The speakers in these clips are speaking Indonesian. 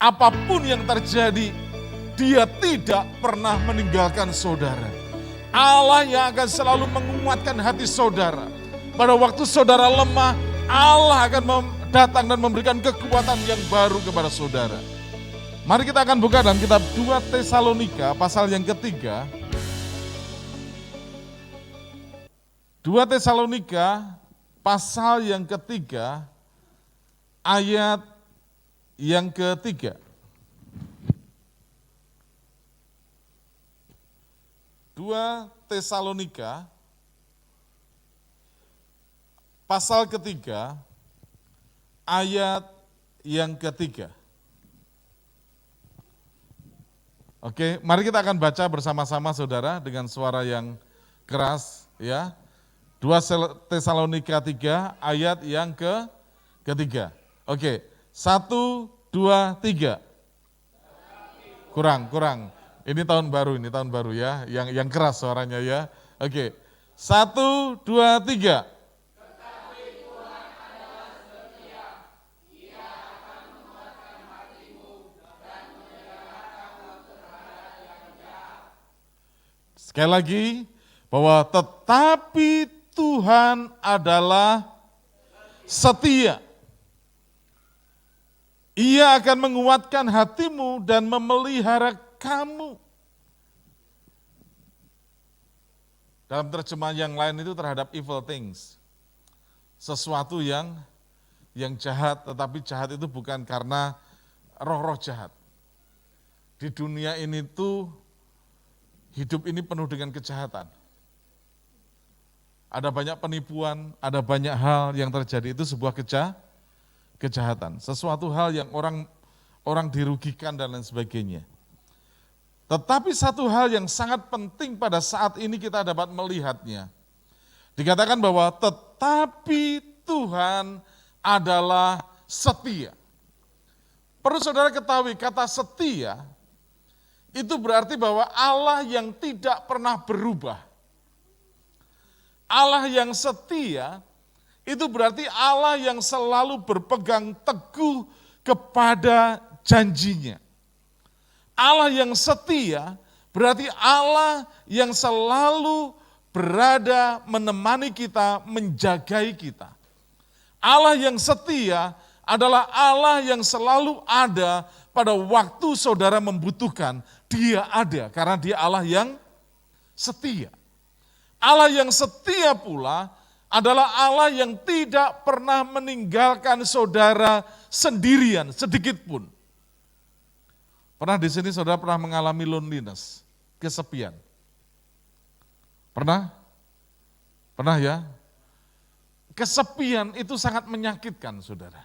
apapun yang terjadi, Dia tidak pernah meninggalkan saudara. Allah yang akan selalu menguatkan hati saudara. Pada waktu saudara lemah, Allah akan datang dan memberikan kekuatan yang baru kepada saudara. Mari kita akan buka dalam kitab 2 Tesalonika pasal yang ketiga. 2 Tesalonika pasal yang ketiga, ayat yang ketiga. 2 Tesalonika pasal ketiga, ayat yang ketiga. Oke, mari kita akan baca bersama-sama saudara dengan suara yang keras ya. 2 Tesalonika 3 ayat yang ketiga. Oke, 1, 2, 3. Kurang. Ini tahun baru ya, yang keras suaranya ya. Oke, 1, 2, 3. Sekali lagi, bahwa tetapi Tuhan adalah setia. Ia akan menguatkan hatimu dan memelihara kamu. Dalam terjemahan yang lain itu terhadap evil things. Sesuatu yang jahat, tetapi jahat itu bukan karena roh-roh jahat. Di dunia ini tuh hidup ini penuh dengan kejahatan. Ada banyak penipuan, ada banyak hal yang terjadi, itu sebuah kejahatan. Sesuatu hal yang orang dirugikan dan lain sebagainya. Tetapi satu hal yang sangat penting pada saat ini kita dapat melihatnya. Dikatakan bahwa tetapi Tuhan adalah setia. Perlu saudara ketahui kata setia, itu berarti bahwa Allah yang tidak pernah berubah. Allah yang setia, itu berarti Allah yang selalu berpegang teguh kepada janjinya. Allah yang setia berarti Allah yang selalu berada menemani kita, menjagai kita. Allah yang setia adalah Allah yang selalu ada pada waktu saudara membutuhkan. Dia ada karena dia Allah yang setia. Allah yang setia pula adalah Allah yang tidak pernah meninggalkan saudara sendirian sedikit pun. Pernah di sini saudara pernah mengalami loneliness, kesepian? Pernah? Pernah ya? Kesepian itu sangat menyakitkan saudara.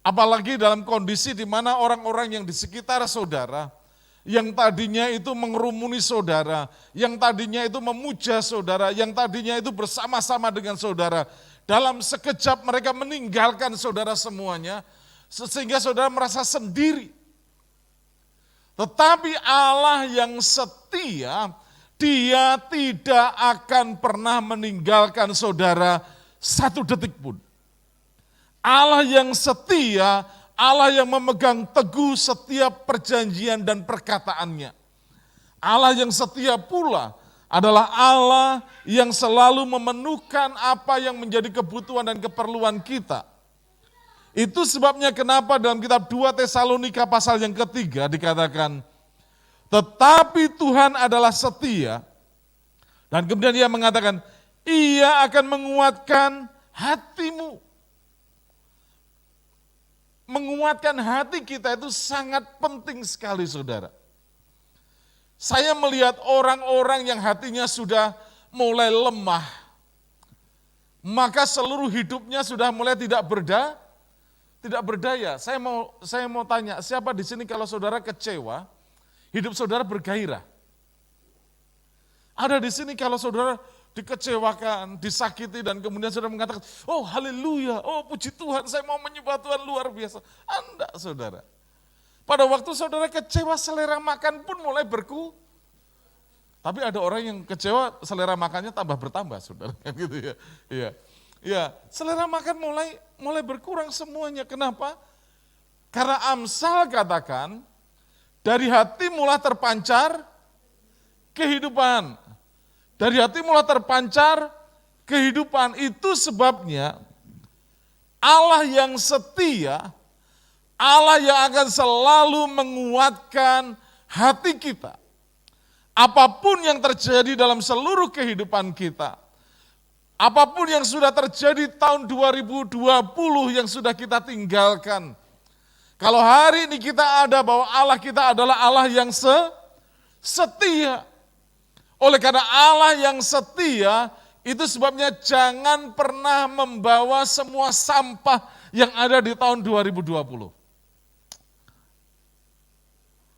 Apalagi dalam kondisi di mana orang-orang yang di sekitar saudara, yang tadinya itu mengerumuni saudara, yang tadinya itu memuja saudara, yang tadinya itu bersama-sama dengan saudara, dalam sekejap mereka meninggalkan saudara semuanya, sehingga saudara merasa sendiri. Tetapi Allah yang setia, Dia tidak akan pernah meninggalkan saudara satu detik pun. Allah yang setia, Allah yang memegang teguh setiap perjanjian dan perkataannya. Allah yang setia pula adalah Allah yang selalu memenuhkan apa yang menjadi kebutuhan dan keperluan kita. Itu sebabnya kenapa dalam kitab 2 Tesalonika pasal yang ketiga dikatakan, tetapi Tuhan adalah setia, dan kemudian dia mengatakan, Ia akan menguatkan hatimu. Menguatkan hati kita itu sangat penting sekali saudara. Saya melihat orang-orang yang hatinya sudah mulai lemah, maka seluruh hidupnya sudah mulai tidak berdaya. Saya mau tanya, siapa di sini kalau saudara kecewa, hidup saudara bergairah? Ada di sini kalau saudara dikecewakan, disakiti, dan kemudian saudara mengatakan, oh haleluya, oh puji Tuhan, saya mau menyembah Tuhan luar biasa. Enggak saudara. Pada waktu saudara kecewa, selera makan pun mulai Tapi ada orang yang kecewa, selera makannya bertambah saudara. Gitu ya. Iya. Ya, selera makan mulai berkurang semuanya. Kenapa? Karena Amsal katakan, dari hati mulai terpancar kehidupan. Dari hati mulai terpancar kehidupan. Itu sebabnya Allah yang setia, Allah yang akan selalu menguatkan hati kita. Apapun yang terjadi dalam seluruh kehidupan kita, apapun yang sudah terjadi tahun 2020 yang sudah kita tinggalkan, kalau hari ini kita ada bahwa Allah kita adalah Allah yang setia. Oleh karena Allah yang setia, itu sebabnya jangan pernah membawa semua sampah yang ada di tahun 2020.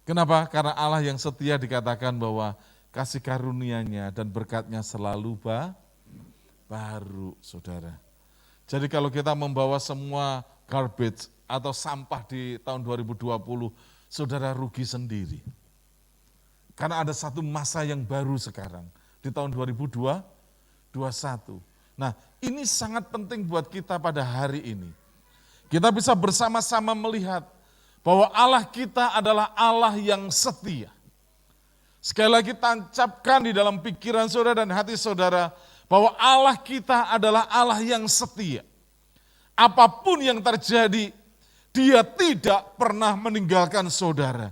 Kenapa? Karena Allah yang setia dikatakan bahwa kasih karunia-Nya dan berkat-Nya selalu baru, saudara. Jadi kalau kita membawa semua garbage atau sampah di tahun 2020, saudara rugi sendiri. Karena ada satu masa yang baru sekarang, di tahun 2021. Nah, ini sangat penting buat kita pada hari ini. Kita bisa bersama-sama melihat bahwa Allah kita adalah Allah yang setia. Sekali lagi tancapkan di dalam pikiran saudara dan hati saudara, bahwa Allah kita adalah Allah yang setia. Apapun yang terjadi, Dia tidak pernah meninggalkan saudara.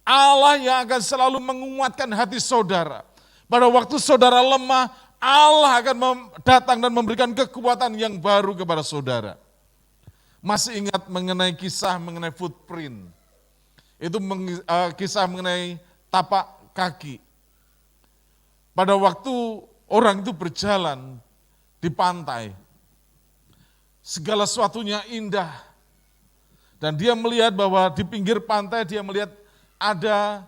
Allah yang akan selalu menguatkan hati saudara. Pada waktu saudara lemah, Allah akan datang dan memberikan kekuatan yang baru kepada saudara. Masih ingat mengenai kisah mengenai footprint? Itu kisah mengenai tapak kaki. Pada waktu orang itu berjalan di pantai, segala sesuatunya indah. Dan dia melihat bahwa di pinggir pantai dia melihat ada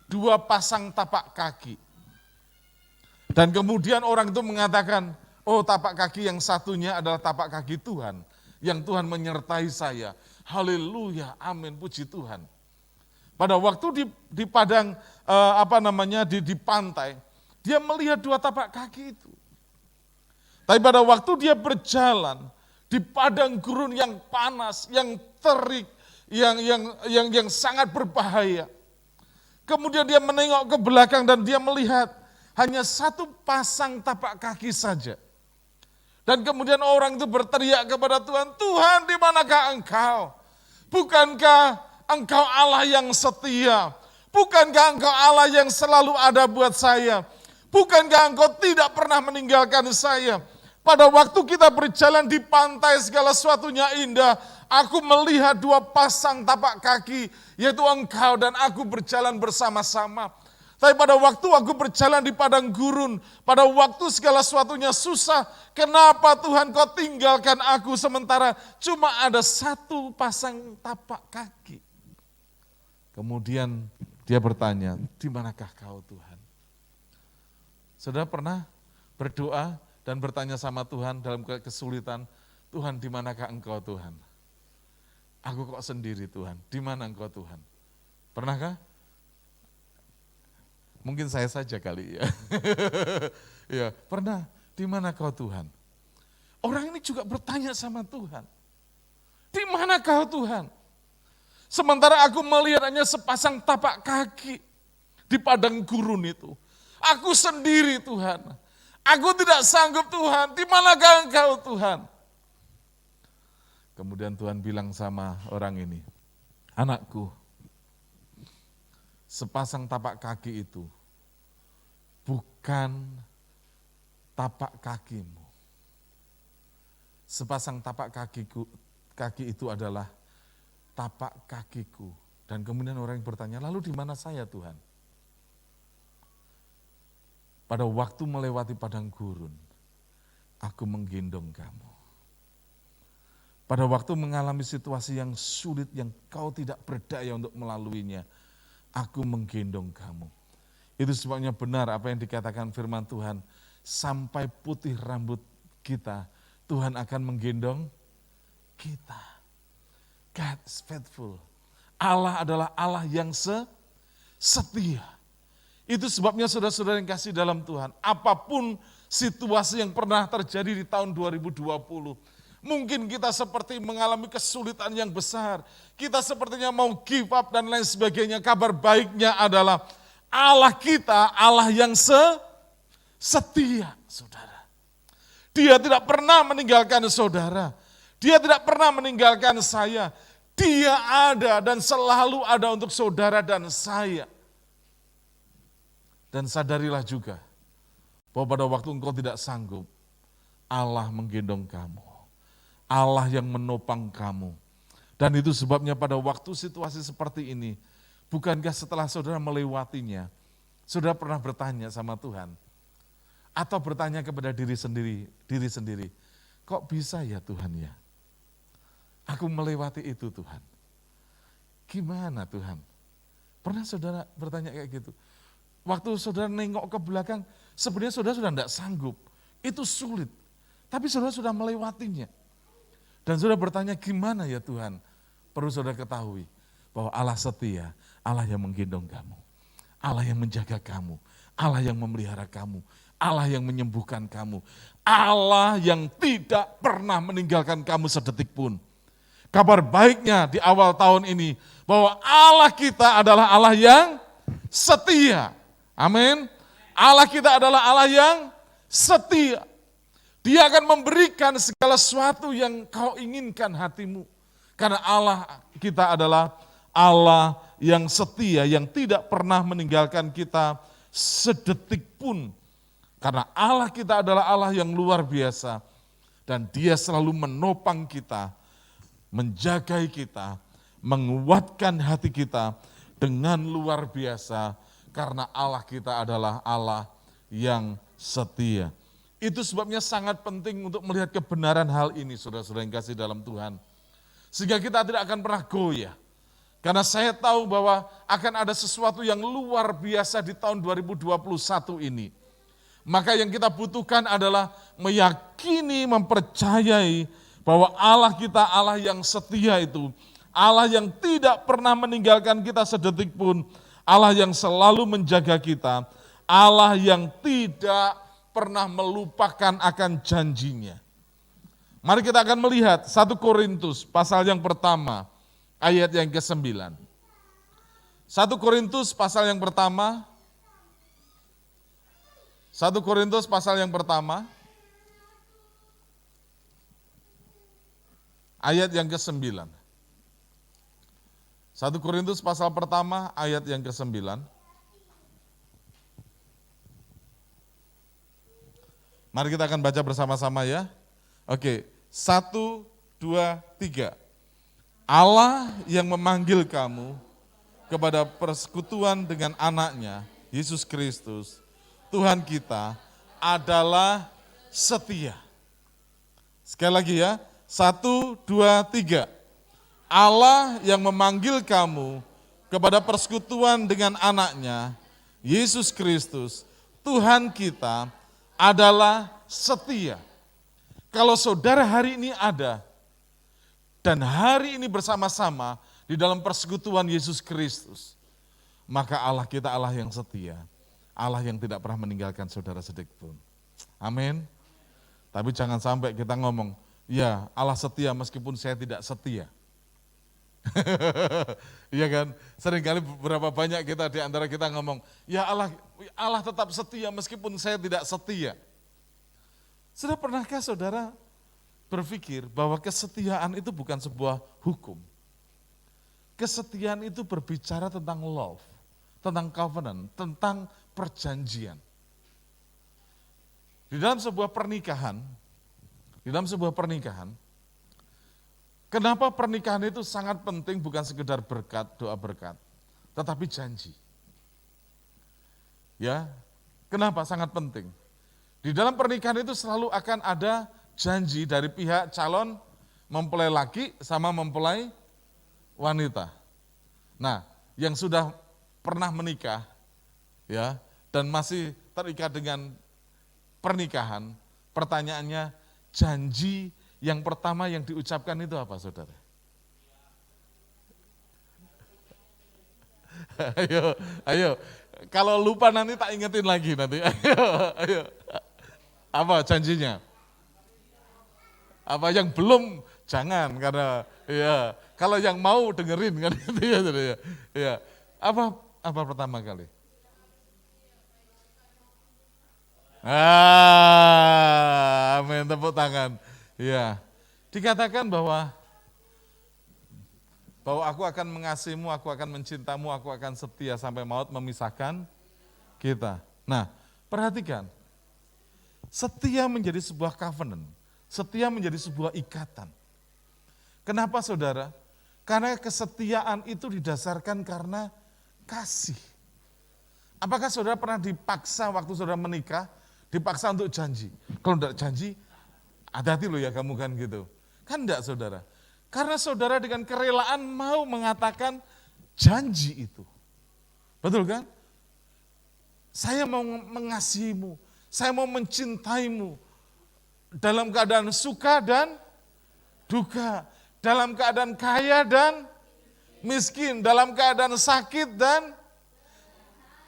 2 pasang tapak kaki. Dan kemudian orang itu mengatakan, oh tapak kaki yang satunya adalah tapak kaki Tuhan. Yang Tuhan menyertai saya. Haleluya, amin, puji Tuhan. Pada waktu di padang, di pantai, dia melihat 2 tapak kaki itu. Tapi pada waktu dia berjalan di padang gurun yang panas, yang terik, yang sangat berbahaya. Kemudian dia menengok ke belakang dan dia melihat hanya 1 pasang tapak kaki saja. Dan kemudian orang itu berteriak kepada Tuhan, Tuhan di manakah Engkau? Bukankah Engkau Allah yang setia? Bukankah Engkau Allah yang selalu ada buat saya? Bukankah Engkau tidak pernah meninggalkan saya? Pada waktu kita berjalan di pantai segala sesuatunya indah, aku melihat 2 pasang tapak kaki, yaitu Engkau dan aku berjalan bersama-sama. Tapi pada waktu aku berjalan di padang gurun, pada waktu segala sesuatunya susah, kenapa Tuhan Kau tinggalkan aku sementara cuma ada 1 pasang tapak kaki? Kemudian dia bertanya, di manakah Kau Tuhan? Saudara pernah berdoa dan bertanya sama Tuhan dalam kesulitan, Tuhan di manakah Engkau Tuhan? Aku kok sendiri Tuhan, di mana Engkau Tuhan? Pernahkah? Mungkin saya saja kali ya. Ya, pernah, di mana Kau Tuhan? Orang ini juga bertanya sama Tuhan, di mana Kau Tuhan? Sementara aku melihat hanya sepasang tapak kaki di padang gurun itu. Aku sendiri Tuhan. Aku tidak sanggup Tuhan, di manakah Engkau Tuhan? Kemudian Tuhan bilang sama orang ini, anakku, sepasang tapak kaki itu bukan tapak kakimu. Sepasang tapak kaki itu adalah tapak kakiku. Dan kemudian orang yang bertanya, lalu di mana saya Tuhan? Pada waktu melewati padang gurun, aku menggendong kamu. Pada waktu mengalami situasi yang sulit, yang kau tidak berdaya untuk melaluinya, aku menggendong kamu. Itu sebabnya benar apa yang dikatakan firman Tuhan, sampai putih rambut kita, Tuhan akan menggendong kita. God is faithful. Allah adalah Allah yang setia. Itu sebabnya saudara-saudara yang kasih dalam Tuhan, apapun situasi yang pernah terjadi di tahun 2020, Mungkin kita seperti mengalami kesulitan yang besar. Kita sepertinya mau give up dan lain sebagainya. Kabar baiknya adalah Allah kita, Allah yang setia, saudara. Dia tidak pernah meninggalkan saudara. Dia tidak pernah meninggalkan saya. Dia ada dan selalu ada untuk saudara dan saya. Dan sadarilah juga bahwa pada waktu engkau tidak sanggup, Allah menggendong kamu. Allah yang menopang kamu. Dan itu sebabnya pada waktu situasi seperti ini, bukankah setelah saudara melewatinya, saudara pernah bertanya sama Tuhan, atau bertanya kepada diri sendiri, kok bisa ya Tuhan ya? Aku melewati itu Tuhan. Gimana Tuhan? Pernah saudara bertanya kayak gitu? Waktu saudara nengok ke belakang, sebenarnya saudara sudah tidak sanggup. Itu sulit. Tapi saudara sudah melewatinya. Dan saudara bertanya, gimana ya Tuhan? Perlu saudara ketahui bahwa Allah setia, Allah yang menggendong kamu. Allah yang menjaga kamu. Allah yang memelihara kamu. Allah yang menyembuhkan kamu. Allah yang tidak pernah meninggalkan kamu sedetik pun. Kabar baiknya di awal tahun ini, bahwa Allah kita adalah Allah yang setia. Amin. Allah kita adalah Allah yang setia. Dia akan memberikan segala sesuatu yang kau inginkan hatimu. Karena Allah kita adalah Allah yang setia, yang tidak pernah meninggalkan kita sedetik pun. Karena Allah kita adalah Allah yang luar biasa. Dan Dia selalu menopang kita, menjagai kita, menguatkan hati kita dengan luar biasa. Karena Allah kita adalah Allah yang setia. Itu sebabnya sangat penting untuk melihat kebenaran hal ini, saudara-saudara yang kasih dalam Tuhan. Sehingga kita tidak akan pernah goyah. Karena saya tahu bahwa akan ada sesuatu yang luar biasa di tahun 2021 ini. Maka yang kita butuhkan adalah meyakini, mempercayai bahwa Allah kita Allah yang setia itu. Allah yang tidak pernah meninggalkan kita sedetik pun. Allah yang selalu menjaga kita. Allah yang tidak pernah melupakan akan janjinya. Mari kita akan melihat 1 Korintus pasal yang pertama, ayat yang ke-9. 1 Korintus pasal yang pertama, 1 Korintus pasal yang pertama, ayat yang ke-9. 1 Korintus pasal pertama, ayat yang ke-9. Mari kita akan baca bersama-sama ya. Oke, 1, 2, 3. Allah yang memanggil kamu kepada persekutuan dengan anaknya, Yesus Kristus, Tuhan kita adalah setia. Sekali lagi ya, 1, 2, 3. Allah yang memanggil kamu kepada persekutuan dengan anaknya, Yesus Kristus, Tuhan kita adalah setia. Kalau saudara hari ini ada, dan hari ini bersama-sama di dalam persekutuan Yesus Kristus, maka Allah kita Allah yang setia, Allah yang tidak pernah meninggalkan saudara sedikit pun. Amin. Tapi jangan sampai kita ngomong, ya Allah setia meskipun saya tidak setia. Iya kan? Seringkali berapa banyak kita di antara kita ngomong, ya Allah tetap setia meskipun saya tidak setia. Sudah pernahkah saudara berpikir bahwa kesetiaan itu bukan sebuah hukum? Kesetiaan itu berbicara tentang love, tentang covenant, tentang perjanjian. Di dalam sebuah pernikahan, kenapa pernikahan itu sangat penting, bukan sekedar berkat, doa berkat, tetapi janji. Ya, kenapa sangat penting? Di dalam pernikahan itu selalu akan ada janji dari pihak calon mempelai laki sama mempelai wanita. Nah, yang sudah pernah menikah ya dan masih terikat dengan pernikahan, pertanyaannya, janji yang pertama yang diucapkan itu apa, saudara? Ayo. Kalau lupa nanti tak ingetin lagi nanti. Ayo. Apa janjinya? Apa yang belum jangan, karena ya kalau yang mau dengerin kan gitu ya. Ya. Apa pertama kali? Amin, tepuk tangan. Ya. Dikatakan bahwa aku akan mengasihimu, aku akan mencintamu, aku akan setia sampai maut memisahkan kita. Nah, perhatikan. Setia menjadi sebuah covenant. Setia menjadi sebuah ikatan. Kenapa saudara? Karena kesetiaan itu didasarkan karena kasih. Apakah saudara pernah dipaksa waktu saudara menikah, dipaksa untuk janji? Kalau tidak janji, hati-hati loh ya kamu kan gitu. Kan enggak saudara? Karena saudara dengan kerelaan mau mengatakan janji itu. Betul kan? Saya mau mengasihimu, saya mau mencintaimu dalam keadaan suka dan duka, dalam keadaan kaya dan miskin, dalam keadaan sakit dan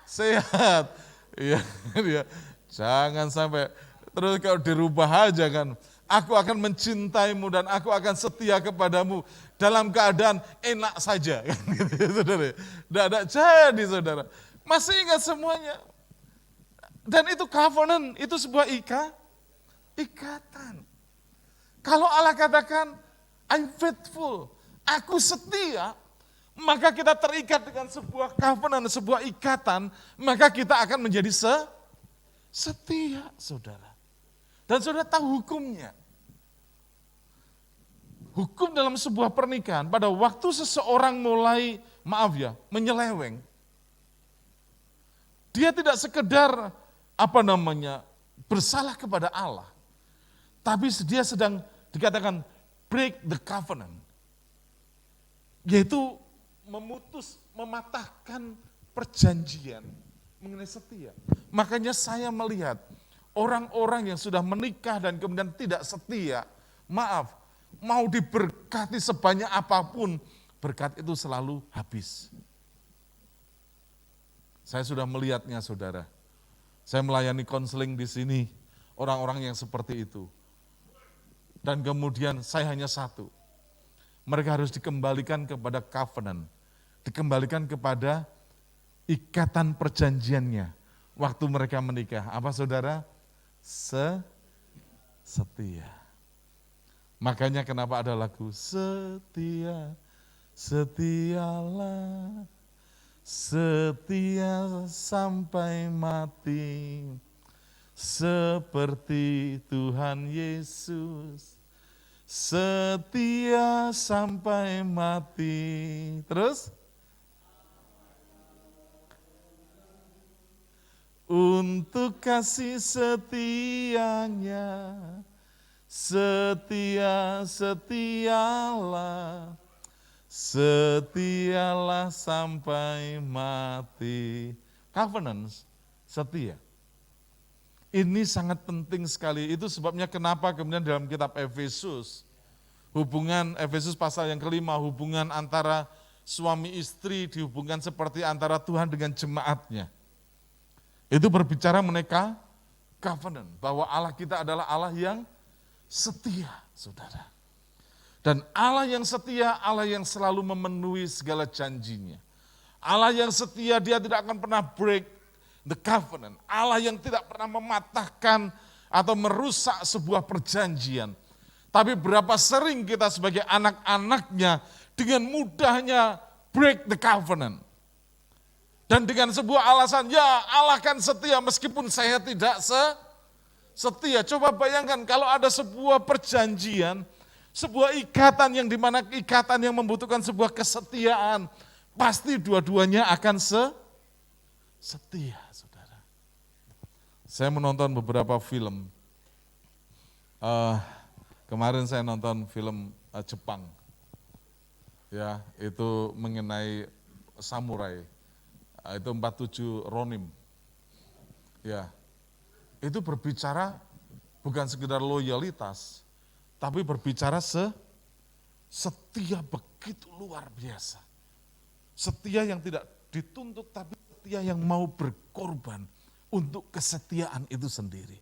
sehat. Iya, ya. Jangan sampai terus kalau dirubah aja kan. Aku akan mencintaimu dan aku akan setia kepadamu dalam keadaan enak saja. Gitu, saudara. Tidak jadi saudara. Masih ingat semuanya. Dan itu covenant, itu sebuah ikatan. Kalau Allah katakan, I'm faithful, aku setia, maka kita terikat dengan sebuah covenant, sebuah ikatan, maka kita akan menjadi setia, saudara. Dan saudara tahu hukumnya. Hukum dalam sebuah pernikahan, pada waktu seseorang mulai, menyeleweng, dia tidak sekedar bersalah kepada Allah, tapi dia sedang dikatakan break the covenant, yaitu mematahkan perjanjian mengenai setia. Makanya saya melihat orang-orang yang sudah menikah dan kemudian tidak setia, mau diberkati sebanyak apapun, berkat itu selalu habis. Saya sudah melihatnya saudara. Saya melayani konseling di sini, orang-orang yang seperti itu. Dan kemudian saya hanya satu, mereka harus dikembalikan kepada covenant, dikembalikan kepada ikatan perjanjiannya waktu mereka menikah. Apa saudara? Setia. Makanya kenapa ada lagu setia, setialah, setia sampai mati, seperti Tuhan Yesus, setia sampai mati. Terus? Untuk kasih setianya, setialah, setialah sampai mati. Covenant, setia. Ini sangat penting sekali. Itu sebabnya kenapa kemudian dalam kitab Efesus, hubungan Efesus pasal yang kelima, hubungan antara suami istri dihubungkan seperti antara Tuhan dengan jemaatnya. Itu berbicara mengenai covenant, bahwa Allah kita adalah Allah yang setia, saudara. Dan Allah yang setia, Allah yang selalu memenuhi segala janjinya. Allah yang setia, dia tidak akan pernah break the covenant. Allah yang tidak pernah mematahkan atau merusak sebuah perjanjian. Tapi berapa sering kita sebagai anak-anaknya dengan mudahnya break the covenant. Dan dengan sebuah alasan, ya Allah kan setia meskipun saya tidak setia. Coba bayangkan kalau ada sebuah perjanjian, sebuah ikatan yang dimana ikatan yang membutuhkan sebuah kesetiaan, pasti dua-duanya akan setia, saudara. Saya menonton beberapa film. Kemarin saya nonton film Jepang. Ya, itu mengenai samurai. Itu 47 Ronin. Ya. Itu berbicara bukan sekedar loyalitas, tapi berbicara setia begitu luar biasa. Setia yang tidak dituntut, tapi setia yang mau berkorban untuk kesetiaan itu sendiri.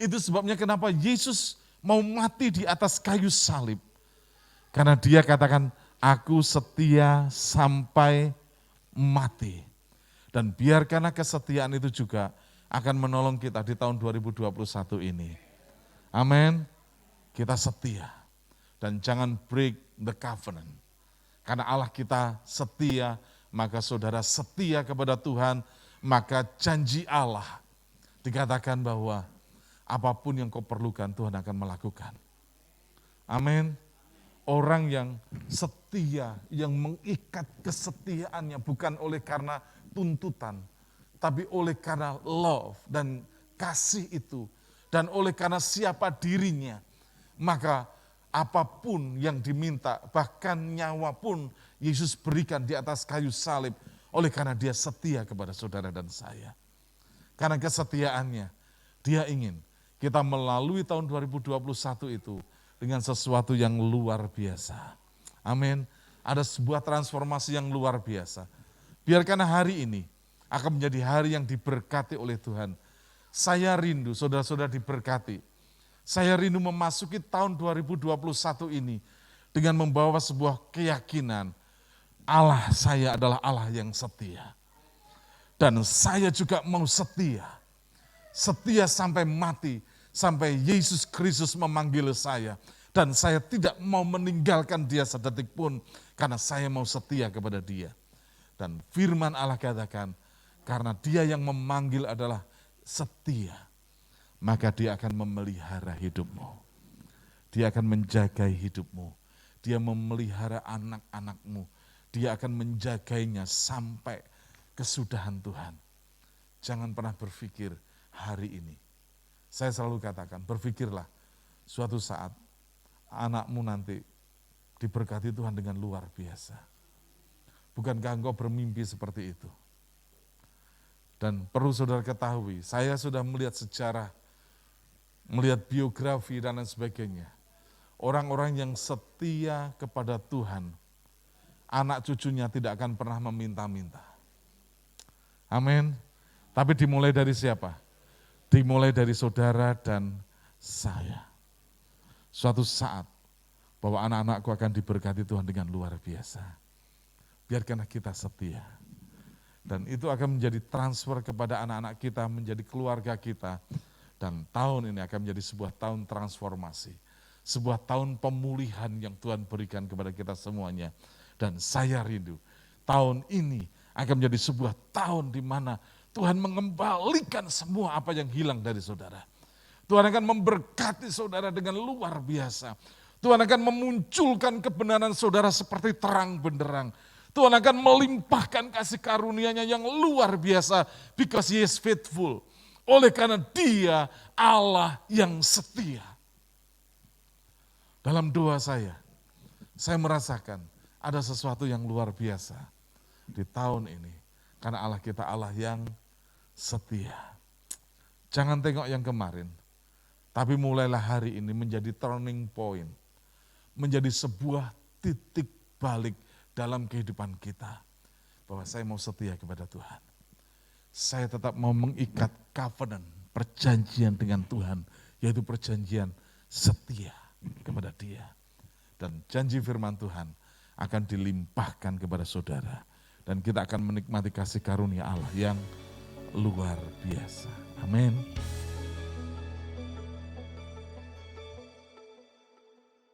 Itu sebabnya kenapa Yesus mau mati di atas kayu salib. Karena dia katakan, aku setia sampai mati. Dan biarkanlah kesetiaan itu juga akan menolong kita di tahun 2021 ini. Amin. Kita setia. Dan jangan break the covenant. Karena Allah kita setia, maka saudara setia kepada Tuhan, maka janji Allah dikatakan bahwa apapun yang kau perlukan Tuhan akan melakukan. Amin. Orang yang setia, yang mengikat kesetiaannya bukan oleh karena tuntutan, tapi oleh karena love dan kasih itu, dan oleh karena siapa dirinya, maka apapun yang diminta, bahkan nyawa pun Yesus berikan di atas kayu salib, oleh karena dia setia kepada saudara dan saya. Karena kesetiaannya, dia ingin kita melalui tahun 2021 itu dengan sesuatu yang luar biasa. Amin. Ada sebuah transformasi yang luar biasa. Biarkan hari ini akan menjadi hari yang diberkati oleh Tuhan. Saya rindu saudara-saudara diberkati. Saya rindu memasuki tahun 2021 ini dengan membawa sebuah keyakinan Allah saya adalah Allah yang setia. Dan saya juga mau setia. Setia sampai mati, sampai Yesus Kristus memanggil saya. Dan saya tidak mau meninggalkan dia sedetik pun, karena saya mau setia kepada dia. Dan firman Allah katakan, karena dia yang memanggil adalah setia, maka dia akan memelihara hidupmu. Dia akan menjaga hidupmu. Dia memelihara anak-anakmu. Dia akan menjagainya sampai kesudahan Tuhan. Jangan pernah berpikir hari ini. Saya selalu katakan, berpikirlah suatu saat anakmu nanti diberkati Tuhan dengan luar biasa. Bukankah engkau bermimpi seperti itu? Dan perlu saudara ketahui, saya sudah melihat sejarah, melihat biografi dan lain sebagainya. Orang-orang yang setia kepada Tuhan, anak cucunya tidak akan pernah meminta-minta. Amin. Tapi dimulai dari siapa? Dimulai dari saudara dan saya. Suatu saat bahwa anak-anakku akan diberkati Tuhan dengan luar biasa. Biarkanlah kita setia. Dan itu akan menjadi transfer kepada anak-anak kita, menjadi keluarga kita. Dan tahun ini akan menjadi sebuah tahun transformasi. Sebuah tahun pemulihan yang Tuhan berikan kepada kita semuanya. Dan saya rindu, tahun ini akan menjadi sebuah tahun di mana Tuhan mengembalikan semua apa yang hilang dari saudara. Tuhan akan memberkati saudara dengan luar biasa. Tuhan akan memunculkan kebenaran saudara seperti terang benderang. Tuhan akan melimpahkan kasih karunia-Nya yang luar biasa. Because He is faithful. Oleh karena Dia Allah yang setia. Dalam doa saya merasakan ada sesuatu yang luar biasa di tahun ini. Karena Allah kita Allah yang setia. Jangan tengok yang kemarin. Tapi mulailah hari ini menjadi turning point. Menjadi sebuah titik balik dalam kehidupan kita. Bahwa saya mau setia kepada Tuhan. Saya tetap mau mengikat covenant, perjanjian dengan Tuhan. Yaitu perjanjian setia kepada Dia. Dan janji firman Tuhan akan dilimpahkan kepada saudara. Dan kita akan menikmati kasih karunia Allah yang luar biasa. Amin.